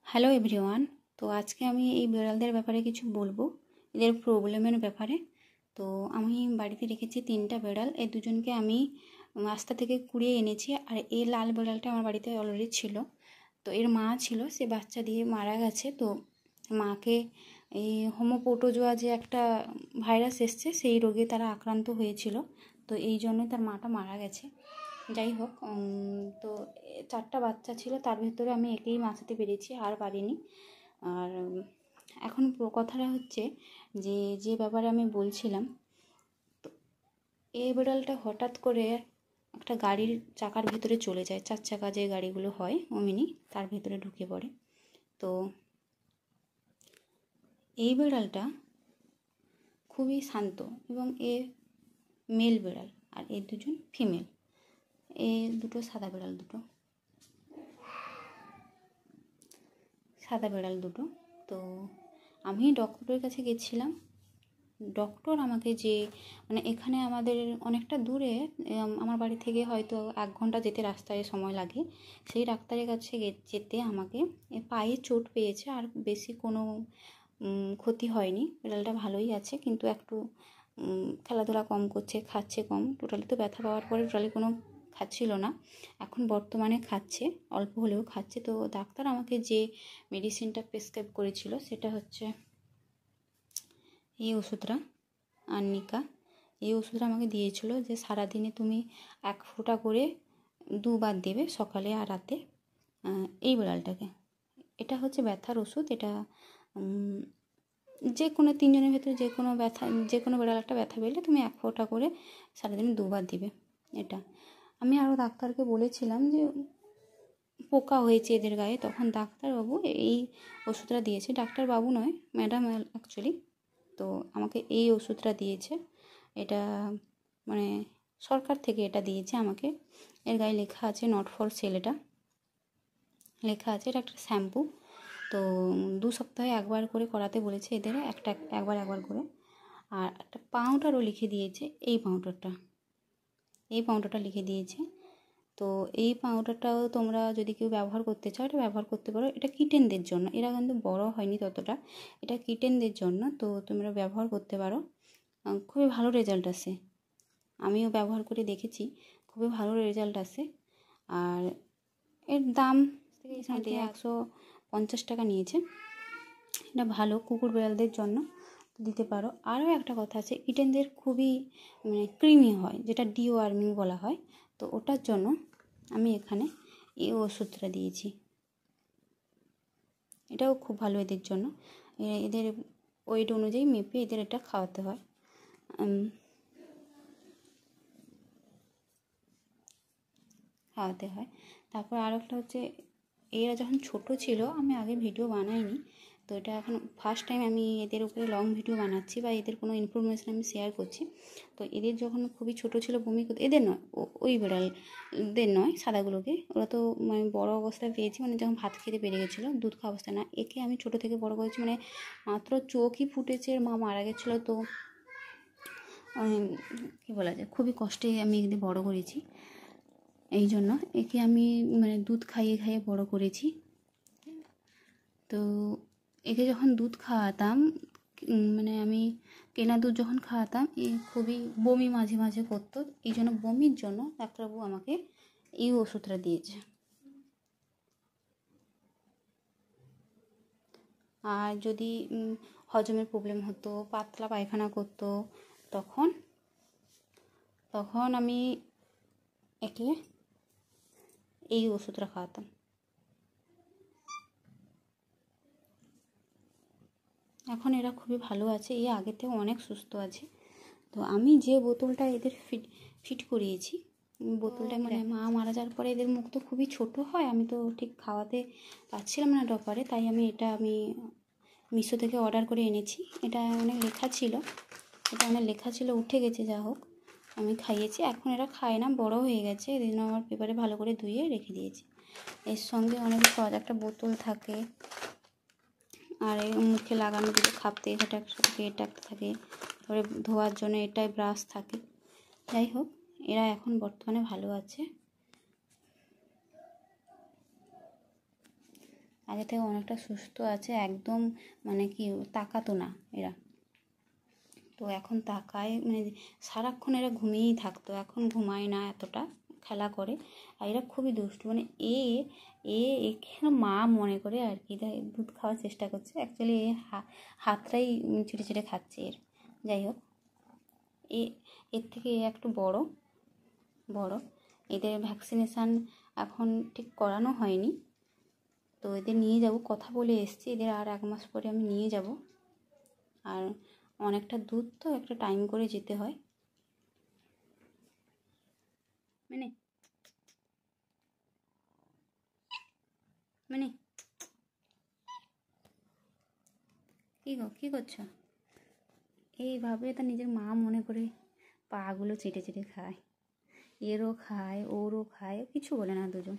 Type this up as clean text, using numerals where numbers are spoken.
Hello everyone. তো আজকে আমি এই বিড়ালদের ব্যাপারে কিছু বলবো, এদের প্রবলেমের ব্যাপারে। তো আমি বাড়িতে রেখেছি 3টা বিড়াল। এই দুজনকে আমি রাস্তা থেকে কুড়িয়ে এনেছি, আর এই লাল বিড়ালটা আমার বাড়িতে অলরেডি ছিল। তো এর মা ছিল, সে বাচ্চা দিয়ে মারা গেছে। তো মাকে এই হোমোপোটোজোয়া যে একটা ভাইরাস এসছে, সেই রোগে তারা আক্রান্ত হয়েছিল। তো এই জন্য তার মাটা মারা গেছে। যাই হোক, তো 4টা বাচ্চা ছিল, তার ভেতরে আমি একেই বাঁচাতে পেরেছি, আর পারিনি। আর এখন কথাটা হচ্ছে যে ব্যাপারে আমি বলছিলাম। তো এই বিড়ালটা হঠাৎ করে একটা গাড়ির চাকার ভেতরে চলে যায়, 4 চাকা যে গাড়িগুলো হয় ওমিনি, তার ভেতরে ঢুকে পড়ে। তো এই বিড়ালটা খুবই শান্ত, এবং এ মেল বিড়াল, আর এ দুজন ফিমেল। এ দুটো সাদা বিড়াল, দুটো। তো আমি ডক্টরের কাছে গেছিলাম। ডক্টর আমাকে এখানে আমাদের অনেকটা দূরে, আমার বাড়ি থেকে হয়তো 1 ঘন্টা যেতে রাস্তায় সময় লাগে। সেই ডাক্তারের কাছে যেতে আমাকে পায়ে চোট পেয়েছে, আর বেশি কোনো ক্ষতি হয়নি। বিড়ালটা ভালোই আছে, কিন্তু একটু খেলাধুলা কম করছে, খাচ্ছে কম। টোটালি তো ব্যথা পাওয়ার পরে টোটালি কোনো খাচ্ছিল না, এখন বর্তমানে খাচ্ছে, অল্প হলেও খাচ্ছে। তো ডাক্তার আমাকে যে মেডিসিনটা প্রেসক্রাইব করেছিল সেটা হচ্ছে এই ওষুধটা, আর্নিকা। এই ওষুধটা আমাকে দিয়েছিল যে সারাদিনে তুমি 1 ফোঁটা করে 2 বার দেবে, সকালে আর রাতে, এই বিড়ালটাকে। এটা হচ্ছে ব্যথার ওষুধ। এটা যে কোনো 3 জনের ভেতরে যে কোনো বিড়াল একটা ব্যথা পেলে তুমি 1 ফোঁটা করে সারাদিনে 2 বার দিবে। এটা আমি আরও ডাক্তারকে বলেছিলাম যে পোকা হয়েছে এদের গায়ে, তখন ডাক্তারবাবু এই ওষুধটা দিয়েছে। ডাক্তারবাবু নয়, ম্যাডাম অ্যাকচুয়ালি। তো আমাকে এই ওষুধটা দিয়েছে। এটা সরকার থেকে এটা দিয়েছে আমাকে। এর গায়ে লেখা আছে নট ফর সেল, এটা লেখা আছে। এটা একটা শ্যাম্পু। তো 2 সপ্তাহে 1 বার করে করাতে বলেছে এদের, একবার করে। আর একটা পাউডারও লিখে দিয়েছে, এই পাউডারটা লিখে দিয়েছে। তো এই পাউডারটাও তোমরা যদি কেউ ব্যবহার করতে চাও, এটা ব্যবহার করতে পারো। এটা কিটেনদের জন্য, এরা কিন্তু বড় হয়নি ততটা, এটা কিটেনদের জন্য। তো তোমরা ব্যবহার করতে পারো, খুবই ভালো রেজাল্ট আসে। আমিও ব্যবহার করে দেখেছি, খুবই ভালো রেজাল্ট আসে। আর এর দাম থেকে 150 টাকা নিয়েছে। এটা ভালো কুকুর বিড়ালদের জন্য, দিতে পারো। আরও একটা কথা আছে, কিটেনদের খুবই ক্রিমি হয়, যেটা ডিওয়ার্মিং বলা হয়। তো ওটার জন্য আমি এখানে এই ওষুধটা দিয়েছি। এটাও খুব ভালো এদের জন্য। এদের ওয়েট অনুযায়ী মেপে এদের এটা খাওয়াতে হয়। তারপর আর একটা হচ্ছে, এরা যখন ছোট ছিল, আমি আগে ভিডিও বানাইনি, তো এটা এখন ফার্স্ট টাইম আমি এদের উপরে লং ভিডিও বানাচ্ছি, বা এদের কোনো ইনফরমেশান আমি শেয়ার করছি। তো এদের যখন খুবই ছোট ছিল, বমি করতে, এদের নয়, ওই বিড়ালদের নয়, সাদাগুলোকে। ওরা তো বড় অবস্থায় পেয়েছি, যখন ভাত খেতে পেরে গেছিলো, দুধ খাওয়া অবস্থায় না। একে আমি ছোট থেকে বড় করেছি, মাত্র চোখই ফুটেছে, মা মারা গেছিলো। তো কী বলা যায়, খুবই কষ্টে আমি এদের বড় করেছি। এই জন্য একে আমি দুধ খাইয়ে বড় করেছি। তো একে যখন দুধ খাওয়াতাম, আমি কেনা দুধ যখন খাওয়াতাম, এ খুবই বমি মাঝে মাঝে করতো। এই জন্য বমির জন্য ডাক্তারবাবু আমাকে এই ওষুধটা দিয়েছে। আর যদি হজমের প্রবলেম হতো, পাতলা পায়খানা করতো, তখন আমি একে এই ওষুধটা খাওয়াতাম। এখন এরা খুবই ভালো আছে, আগের থেকে অনেক সুস্থ আছে। তো আমি যে বোতলটা এদের ফিট করিয়েছি, বোতলটা মা মারা যাওয়ার পরে এদের মুখ তো খুবই ছোট হয়, আমি তো ঠিক খাওয়াতে পারছিলাম না ড্রপারে, তাই আমি মিশো থেকে অর্ডার করে এনেছি। এটা লেখা ছিল, উঠে গেছে, যা হোক আমি খাইয়েছি। এখন এরা খায় না, বড় হয়ে গেছে। এই জন্য আমার পেপারে ভালো করে ধুয়ে রেখে দিয়েছি। এর সঙ্গে অনেক সহজ একটা বোতল থাকে, আর মুখে লাগানো যদি খাপতে এটা একটা থাকে, তারপরে ধোয়ার জন্য এটাই ব্রাশ থাকে। যাই হোক, এরা এখন বর্তমানে ভালো আছে। আগে থেকে অনেকটা সুস্থ আছে, একদম মানে কি তাকাতো না এরা, তো এখন তাকায়, মানে সারাক্ষণ এরা ঘুমিয়েই থাকতো, এখন ঘুমায় না, এতটা খেলা করে। আর এরা খুবই দুষ্টু, মানে এ এ একে মা মনে করে আর কি, তাই দুধ খাওয়ার চেষ্টা করছে, অ্যাকচুয়ালি এ হাতটাই চেটে চেটে খাচ্ছে এর। যাই হোক, এ এর থেকে এ একটু বড় বড় এদের ভ্যাকসিনেশান এখন ঠিক করানো হয়নি, তো এদের নিয়ে যাব, কথা বলে এসছি, এদের আর 1 মাস পরে আমি নিয়ে যাব। আর অনেকটা দূর তো, একটা টাইম করে যেতে হয়। মানে মানে কী করছো? এইভাবে তার নিজের মা মনে করে পাগুলো চেটে চেটে খায়, এরও খায় ওরও খায়, কিছু বলে না দুজন।